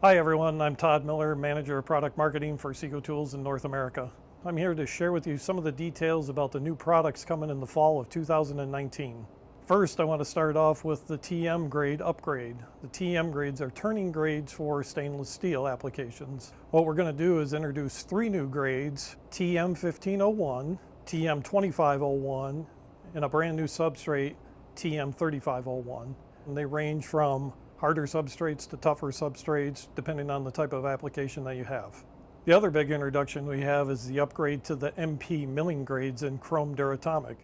Hi everyone, I'm Todd Miller, Manager of Product Marketing for Seco Tools in North America. I'm here to share with you some of the details about the new products coming in the fall of 2019. First, I want to start off with the TM grade upgrade. The TM grades are turning grades for stainless steel applications. What we're going to do is introduce three new grades, TM 1501, TM 2501, and a brand new substrate, TM 3501. And they range from harder substrates to tougher substrates, depending on the type of application that you have. The other big introduction we have is the upgrade to the MP milling grades in chrome duratomic.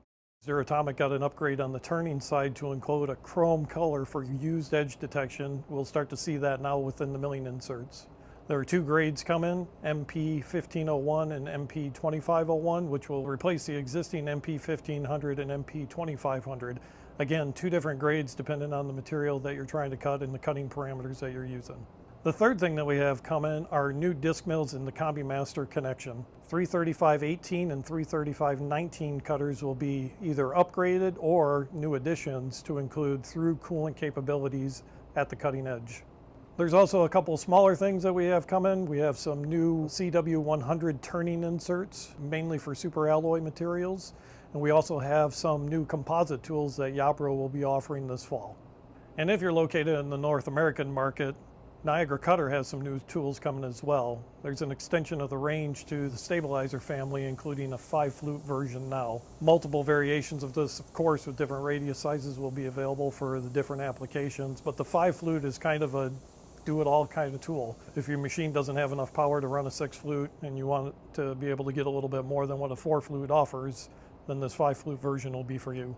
Duratomic got an upgrade on the turning side to include a chrome color for used edge detection. We'll start to see that now within the milling inserts. There are two grades coming, MP 1501 and MP 2501, which will replace the existing MP 1500 and MP 2500. Again, two different grades depending on the material that you're trying to cut and the cutting parameters that you're using. The third thing that we have coming are new disc mills in the Combi Master connection. 335-18 and 335-19 cutters will be either upgraded or new additions to include through coolant capabilities at the cutting edge. There's also a couple smaller things that we have coming. We have some new CW100 turning inserts, mainly for super alloy materials. And we also have some new composite tools that Yapro will be offering this fall. And if you're located in the North American market, Niagara Cutter has some new tools coming as well. There's an extension of the range to the stabilizer family, including a 5-flute version now. Multiple variations of this, of course, with different radius sizes will be available for the different applications, but the 5-flute is kind of a do-it-all kind of tool. If your machine doesn't have enough power to run a 6-flute and you want it to be able to get a little bit more than what a 4-flute offers, then this 5-flute version will be for you.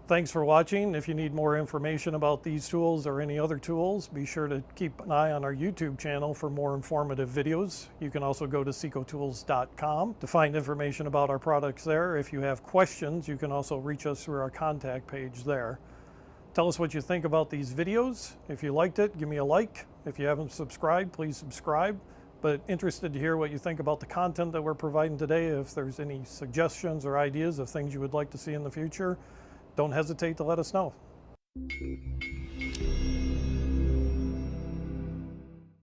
Thanks for watching. If you need more information about these tools or any other tools, be sure to keep an eye on our YouTube channel for more informative videos. You can also go to secotools.com to find information about our products there. If you have questions, you can also reach us through our contact page there. Tell us what you think about these videos. If you liked it, give me a like. If you haven't subscribed, please subscribe. But interested to hear what you think about the content that we're providing today. If there's any suggestions or ideas of things you would like to see in the future, don't hesitate to let us know.